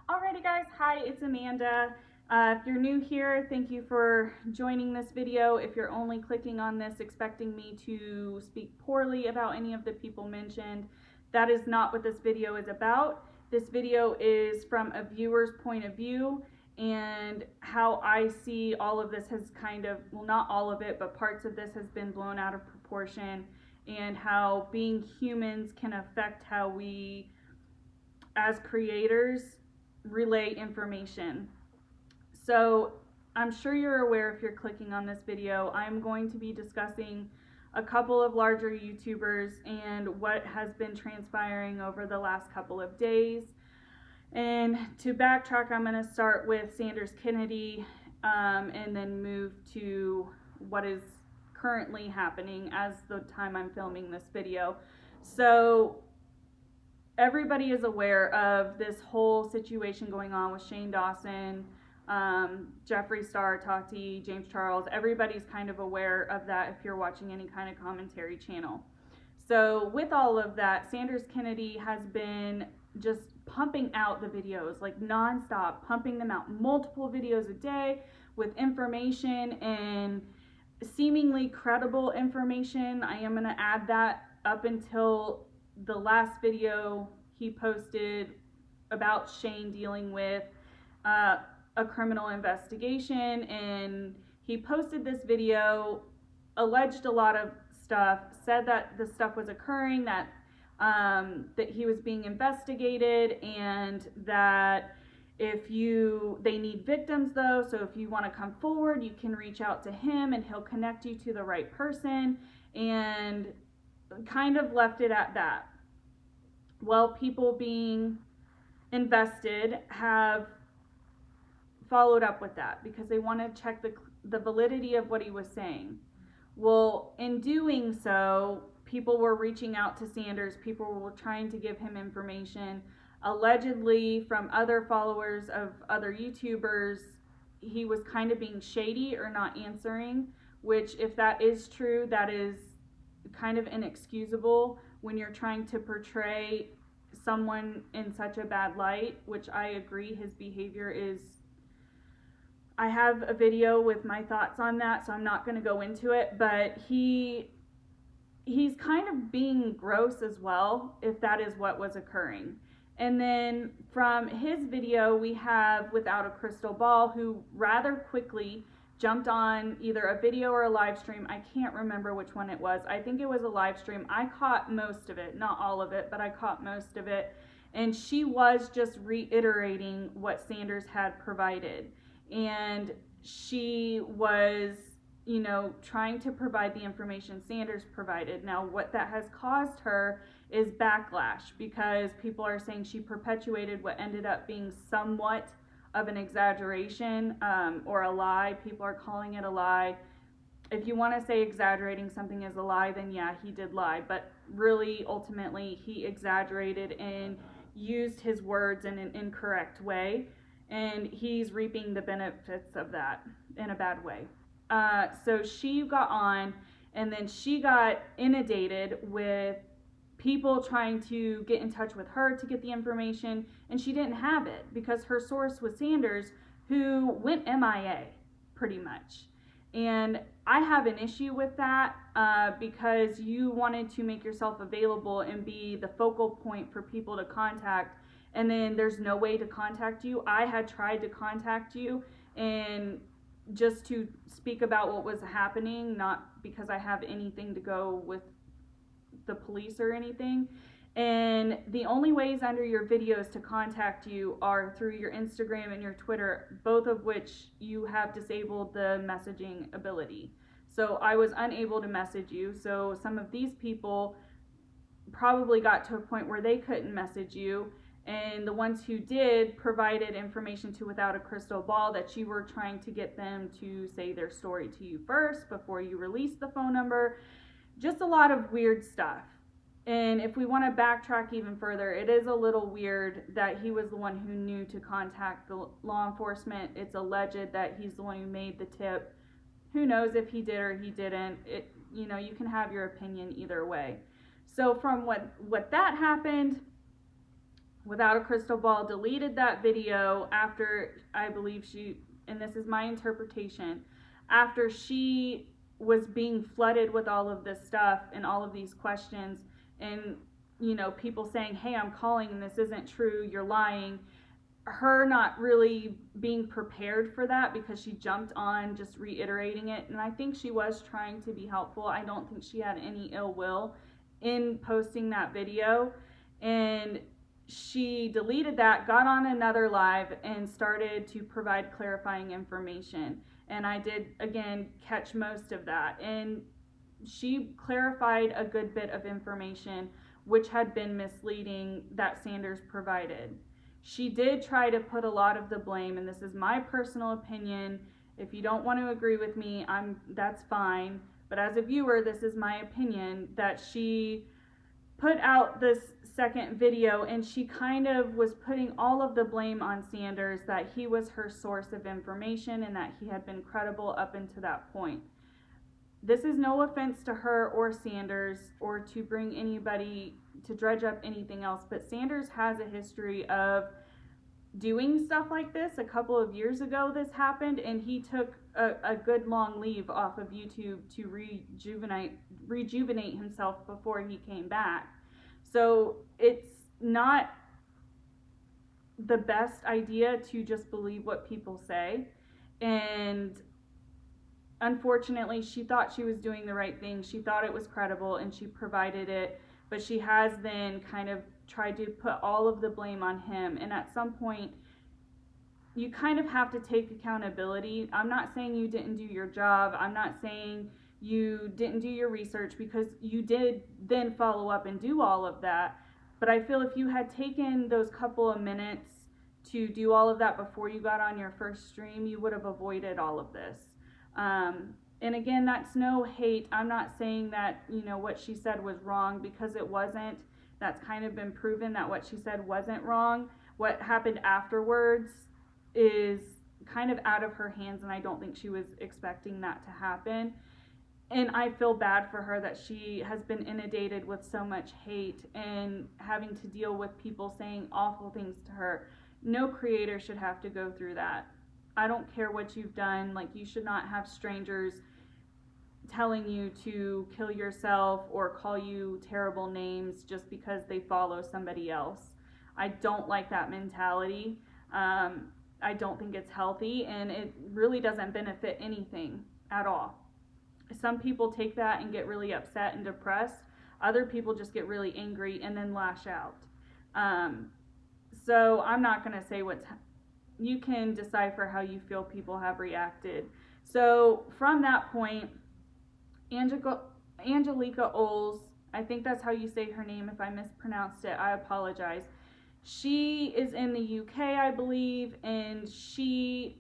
Alrighty guys, hi, it's Amanda. If you're new here, thank you for joining this video. If you're only clicking on this expecting me to speak poorly about any of the people mentioned, that is not what this video is about. This video is from a viewer's point of view, and how I see all of this has kind of, well, not all of it, but parts of this has been blown out of proportion, and how being humans can affect how we as creators relay information. So I'm sure you're aware, if you're clicking on this video, I'm going to be discussing a couple of larger YouTubers and what has been transpiring over the last couple of days. And to backtrack, I'm going to start with Sanders Kennedy, and then move to what is currently happening as the time I'm filming this video. So everybody is aware of this whole situation going on with Shane Dawson, Jeffree Star, Tati, James Charles. Everybody's kind of aware of that if you're watching any kind of commentary channel. So with all of that, Sanders Kennedy has been just pumping out the videos, like nonstop, pumping them out, multiple videos a day with information and seemingly credible information. I am going to add that up until the last video he posted about Shane dealing with a criminal investigation, and he posted this video, alleged a lot of stuff, said that the stuff was occurring, that that he was being investigated, and that they need victims though, so if you want to come forward, you can reach out to him and he'll connect you to the right person, and kind of left it at that. Well, people being invested have followed up with that because they want to check the validity of what he was saying. Well, in doing so, people were reaching out to Sanders, people were trying to give him information. Allegedly, from other followers of other YouTubers, he was kind of being shady or not answering, which, if that is true, that is kind of inexcusable when you're trying to portray someone in such a bad light, which I agree his behavior is. I have a video with my thoughts on that, so I'm not going to go into it, but he's kind of being gross as well, if that is what was occurring. And then from his video, we have Without a Crystal Ball, who rather quickly jumped on either a video or a live stream. I can't remember which one it was. I think it was a live stream. I caught most of it, not all of it, but I caught most of it. And she was just reiterating what Sanders had provided. And she was, trying to provide the information Sanders provided. Now, what that has caused her is backlash, because people are saying she perpetuated what ended up being somewhat of an exaggeration, or a lie. People are calling it a lie. If you want to say exaggerating something is a lie, then yeah, he did lie. But really, ultimately, he exaggerated and used his words in an incorrect way. And he's reaping the benefits of that in a bad way. So she got on, and then she got inundated with people trying to get in touch with her to get the information, and she didn't have it because her source was Sanders, who went MIA pretty much. And I have an issue with that, because you wanted to make yourself available and be the focal point for people to contact, and then there's no way to contact you. I had tried to contact you and just to speak about what was happening, not because I have anything to go with the police or anything. And the only ways under your videos to contact you are through your Instagram and your Twitter, both of which you have disabled the messaging ability. So I was unable to message you. So some of these people probably got to a point where they couldn't message you, and the ones who did provided information to Without a Crystal Ball that you were trying to get them to say their story to you first before you released the phone number. Just a lot of weird stuff. And if we want to backtrack even further, it is a little weird that he was the one who knew to contact the law enforcement. It's alleged that he's the one who made the tip. Who knows if he did or he didn't. You can have your opinion either way. So from what that happened, Without a Crystal Ball deleted that video after, I believe and this is my interpretation, after she was being flooded with all of this stuff and all of these questions, and people saying, hey, I'm calling and this isn't true, you're lying. Her not really being prepared for that, because she jumped on just reiterating it, and I think she was trying to be helpful. I don't think she had any ill will in posting that video. And she deleted that, got on another live, and started to provide clarifying information. And I did, again, catch most of that. And she clarified a good bit of information which had been misleading that Sanders provided. She did try to put a lot of the blame, and this is my personal opinion. If you don't want to agree with me, that's fine. But as a viewer, this is my opinion, that she put out this second video and she kind of was putting all of the blame on Sanders, that he was her source of information and that he had been credible up until that point. This is no offense to her or Sanders, or to bring anybody to dredge up anything else, but Sanders has a history of doing stuff like this. A couple of years ago this happened, and he took a good long leave off of YouTube to rejuvenate himself before he came back. So it's not the best idea to just believe what people say. And unfortunately, she thought she was doing the right thing. She thought it was credible and she provided it, but she has then kind of tried to put all of the blame on him. And at some point, you kind of have to take accountability. I'm not saying you didn't do your job. I'm not saying you didn't do your research, because you did then follow up and do all of that. But I feel if you had taken those couple of minutes to do all of that before you got on your first stream, you would have avoided all of this. And again, that's no hate. I'm not saying that, what she said was wrong, because it wasn't. That's kind of been proven that what she said wasn't wrong. What happened afterwards is kind of out of her hands, and I don't think she was expecting that to happen. And I feel bad for her that she has been inundated with so much hate and having to deal with people saying awful things to her. No creator should have to go through that. I don't care what you've done. Like, you should not have strangers telling you to kill yourself or call you terrible names just because they follow somebody else. I don't like that mentality. I don't think it's healthy, and it really doesn't benefit anything at all. Some people take that and get really upset and depressed. Other people just get really angry and then lash out. So I'm not going to say you can decipher how you feel people have reacted. So from that point, Angelica Oles, I think that's how you say her name. If I mispronounced it, I apologize. She is in the UK, I believe, and she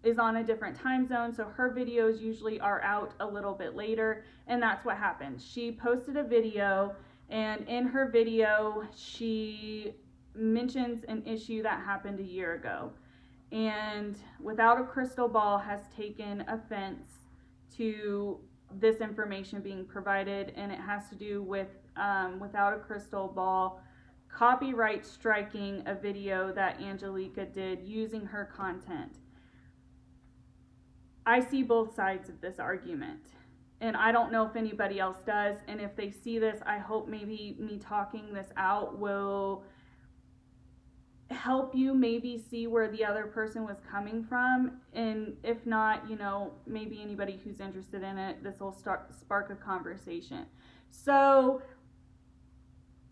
is on a different time zone, so her videos usually are out a little bit later, and that's what happened. She posted a video, and in her video, she mentions an issue that happened a year ago. And Without a Crystal Ball has taken offense to this information being provided, and it has to do with Without a Crystal Ball copyright striking a video that Angelica did using her content. I see both sides of this argument, and I don't know if anybody else does, and if they see this, I hope maybe me talking this out will help you maybe see where the other person was coming from. And if not, maybe anybody who's interested in it, this will spark a conversation. So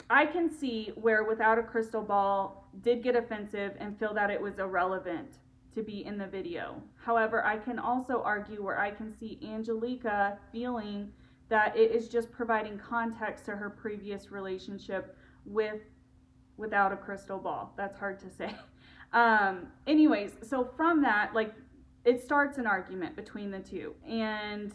I can see where Without a Crystal Ball did get offensive and feel that it was irrelevant to be in the video. However, I can also argue where I can see Angelica feeling that it is just providing context to her previous relationship Without a Crystal Ball. That's hard to say. Anyways, so from that, it starts an argument between the two, and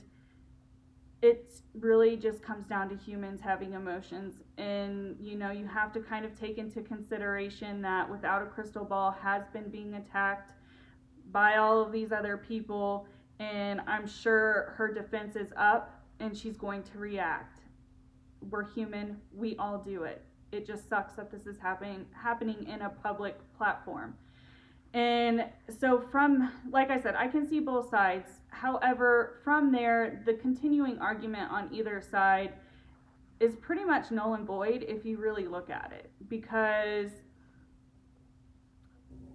it really just comes down to humans having emotions. And you have to kind of take into consideration that Without a Crystal Ball has been being attacked by all of these other people, and I'm sure her defense is up and she's going to react. We're human, we all do it. it just sucks that this is happening in a public platform. And so from, like I said, I can see both sides. However, from there, the continuing argument on either side is pretty much null and void if you really look at it, because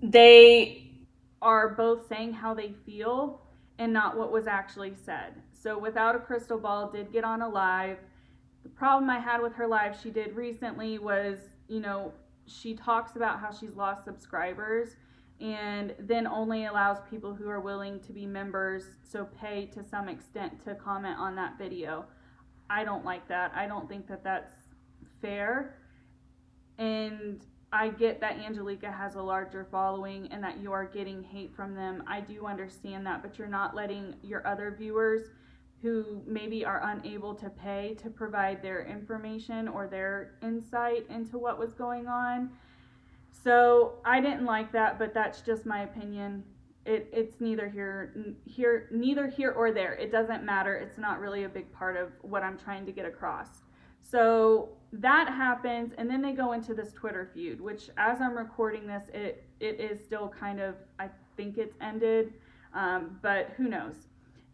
they are both saying how they feel and not what was actually said. So Without a Crystal Ball did get on a live. The problem I had with her live she did recently was, she talks about how she's lost subscribers and then only allows people who are willing to be members, so pay to some extent, to comment on that video. I don't like that. I don't think that that's fair. And I get that Angelica has a larger following and that you are getting hate from them. I do understand that, but you're not letting your other viewers who maybe are unable to pay to provide their information or their insight into what was going on. So I didn't like that, but that's just my opinion. It's neither here or there. It doesn't matter. It's not really a big part of what I'm trying to get across. So that happens, and then they go into this Twitter feud, which, as I'm recording this, it is still kind of, I think it's ended, but who knows.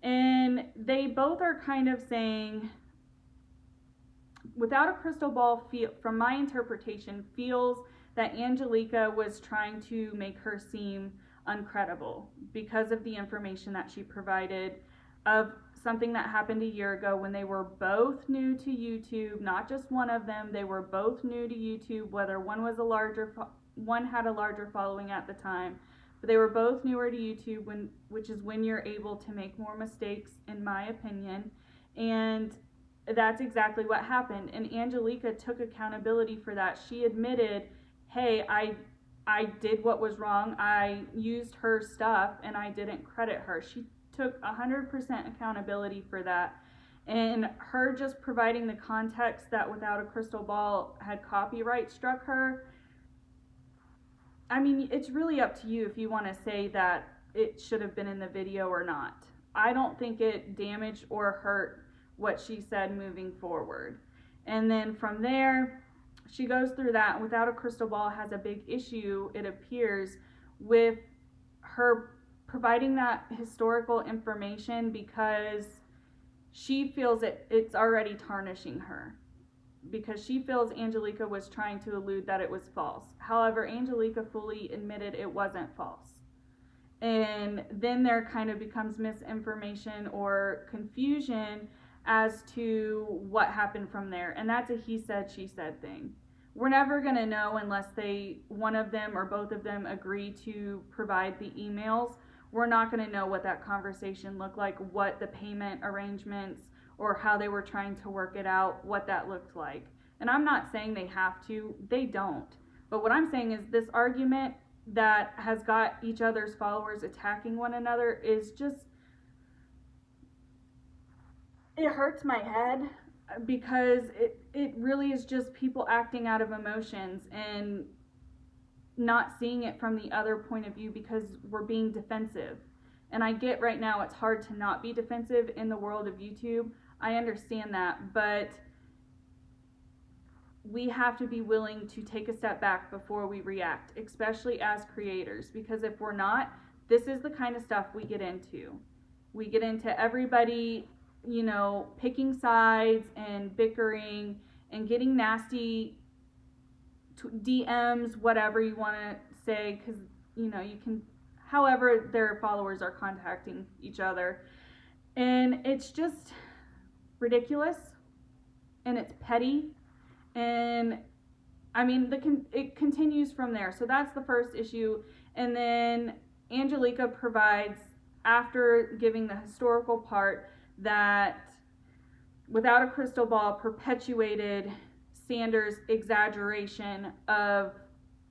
And they both are kind of saying, Without a Crystal Ball, from my interpretation, feels that Angelica was trying to make her seem uncredible because of the information that she provided of something that happened a year ago when they were both new to YouTube. Not just one of them, they were both new to YouTube, whether one had a larger following at the time, but they were both newer to YouTube, which is when you're able to make more mistakes, in my opinion. And that's exactly what happened. And Angelica took accountability for that. She admitted, hey, I did what was wrong. I used her stuff and I didn't credit her. She took 100% accountability for that. And her just providing the context that Without a Crystal Ball had copyright struck her, I mean, it's really up to you if you want to say that it should have been in the video or not. I don't think it damaged or hurt what she said moving forward. And then from there, she goes through that. Without a Crystal Ball has a big issue, it appears, with her providing that historical information because she feels it's already tarnishing her, because she feels Angelica was trying to allude that it was false. However, Angelica fully admitted it wasn't false. And then there kind of becomes misinformation or confusion as to what happened from there. And that's a he said, she said thing. We're never going to know unless one of them or both of them agree to provide the emails. We're not going to know what that conversation looked like, what the payment arrangements or how they were trying to work it out, what that looked like. And I'm not saying they have to, they don't. But what I'm saying is this argument that has got each other's followers attacking one another is just, it hurts my head, because it really is just people acting out of emotions and not seeing it from the other point of view because we're being defensive. And I get right now it's hard to not be defensive in the world of YouTube. I understand that, but we have to be willing to take a step back before we react, especially as creators, because if we're not, this is the kind of stuff we get into. We get into everybody, picking sides and bickering and getting nasty DMs, whatever you want to say, because, you can, however their followers are contacting each other. And it's just ridiculous, and it's petty, and I mean, it continues from there. So that's the first issue. And then Angelica provides, after giving the historical part, that Without a Crystal Ball perpetuated Sanders' exaggeration of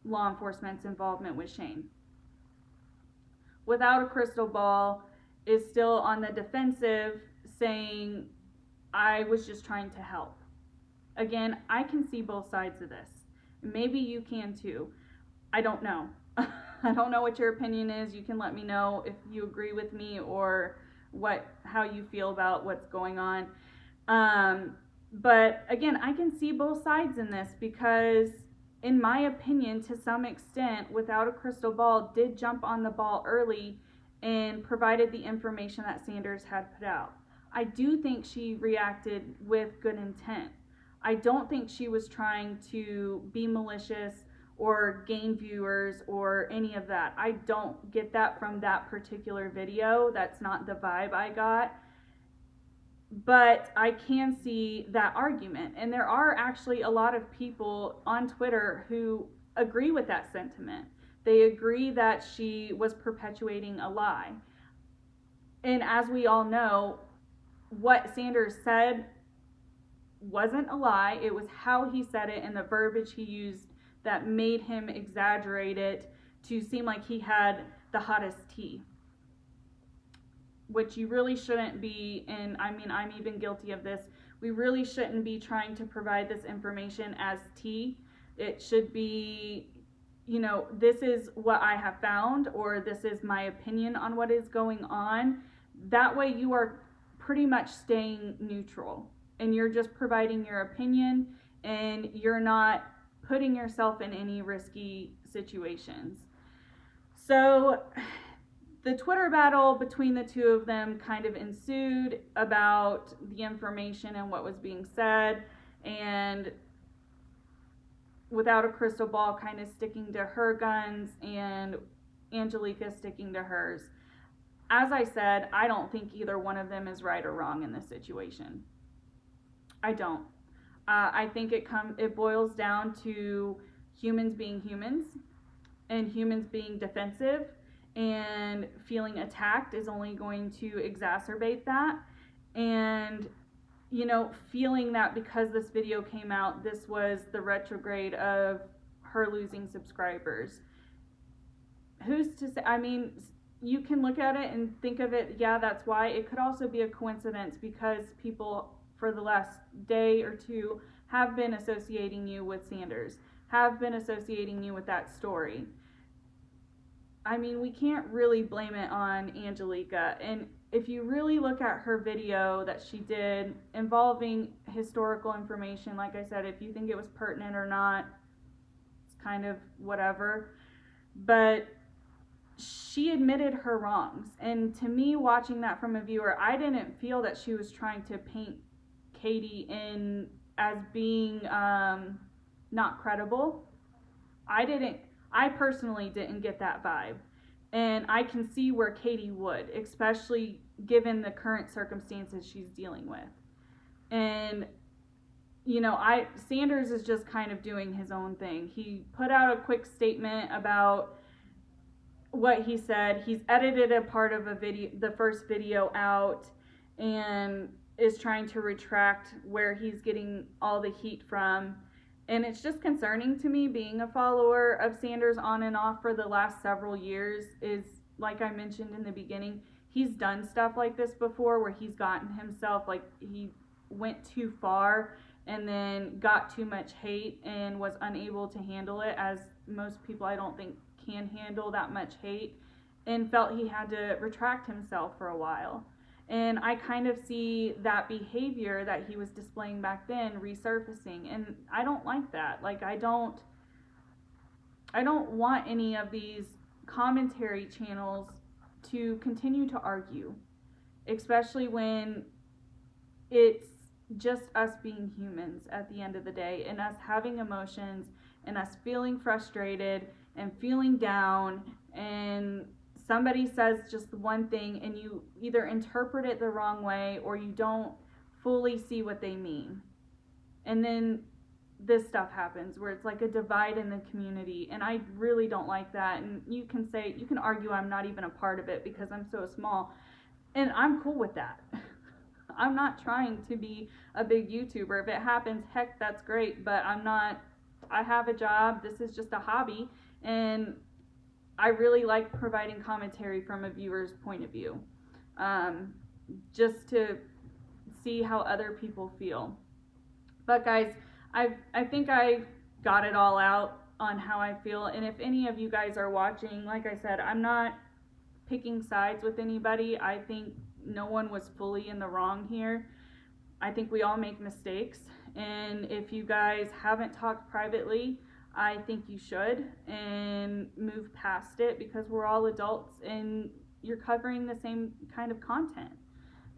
law enforcement's involvement with Shane. Without a Crystal Ball is still on the defensive, saying, I was just trying to help. Again, I can see both sides of this. Maybe you can too. I don't know. I don't know what your opinion is. You can let me know if you agree with me or how you feel about what's going on. But again, I can see both sides in this because, in my opinion, to some extent, Without a Crystal Ball did jump on the ball early and provided the information that Sanders had put out. I do think she reacted with good intent. I don't think she was trying to be malicious or gain viewers or any of that. I don't get that from that particular video. That's not the vibe I got. But I can see that argument. And there are actually a lot of people on Twitter who agree with that sentiment. They agree that she was perpetuating a lie. And as we all know, what Sanders said wasn't a lie. It was how he said it and the verbiage he used that made him exaggerate it to seem like he had the hottest tea, which you really shouldn't be. And I mean, I'm even guilty of this. We really shouldn't be trying to provide this information as tea. It should be, this is what I have found, or this is my opinion on what is going on. That way you are pretty much staying neutral and you're just providing your opinion and you're not putting yourself in any risky situations. So the Twitter battle between the two of them kind of ensued about the information and what was being said, and Without a Crystal Ball kind of sticking to her guns and Angelica sticking to hers. As I said, I don't think either one of them is right or wrong in this situation. I don't. I think it boils down to humans being humans and humans being defensive, and feeling attacked is only going to exacerbate that. And feeling that because this video came out, this was the retrograde of her losing subscribers. Who's to say? I mean, you can look at it and think of it, yeah, that's why. It could also be a coincidence because people for the last day or two have been associating you with Sanders, have been associating you with that story. I mean, we can't really blame it on Angelica. And if you really look at her video that she did involving historical information, like I said, if you think it was pertinent or not, it's kind of whatever. But she admitted her wrongs. And to me, watching that from a viewer, I didn't feel that she was trying to paint Katie in as being not credible. I personally didn't get that vibe. And I can see where Katie would, especially given the current circumstances she's dealing with. And, Sanders is just kind of doing his own thing. He put out a quick statement about what he said. He's edited a part of the first video out, and is trying to retract where he's getting all the heat from. And it's just concerning to me, being a follower of Sanders on and off for the last several years, is, like I mentioned in the beginning, he's done stuff like this before where he's gotten himself, like, he went too far and then got too much hate and was unable to handle it, as most people I don't think can handle that much hate, and felt he had to retract himself for a while. And I kind of see that behavior that he was displaying back then resurfacing, and I don't like that. Like, I don't want any of these commentary channels to continue to argue, especially when it's just us being humans at the end of the day, and us having emotions, and us feeling frustrated and feeling down, and somebody says just one thing and you either interpret it the wrong way or you don't fully see what they mean. And then this stuff happens where it's like a divide in the community, and I really don't like that. And you can argue I'm not even a part of it because I'm so small, and I'm cool with that. I'm not trying to be a big YouTuber. If it happens, heck, that's great, but I have a job. This is just a hobby, and I really like providing commentary from a viewer's point of view, just to see how other people feel. But guys, I think I got it all out on how I feel, and if any of you guys are watching, like I said, I'm not picking sides with anybody. I think no one was fully in the wrong here. I think we all make mistakes, and if you guys haven't talked privately, I think you should and move past it, because we're all adults and you're covering the same kind of content.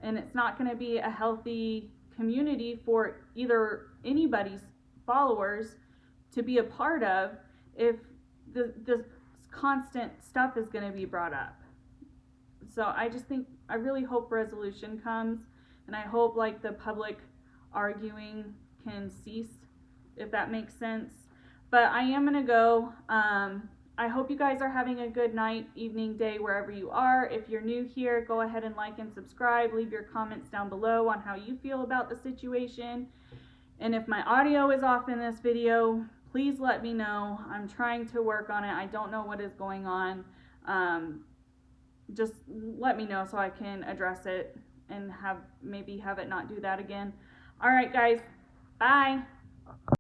And it's not going to be a healthy community for either anybody's followers to be a part of if this constant stuff is going to be brought up. So I really hope resolution comes, and I hope like the public arguing can cease, if that makes sense. But I am going to go. I hope you guys are having a good night, evening, day, wherever you are. If you're new here, go ahead and like and subscribe. Leave your comments down below on how you feel about the situation. And if my audio is off in this video, please let me know. I'm trying to work on it. I don't know what is going on. Just let me know so I can address it and maybe have it not do that again. All right, guys. Bye.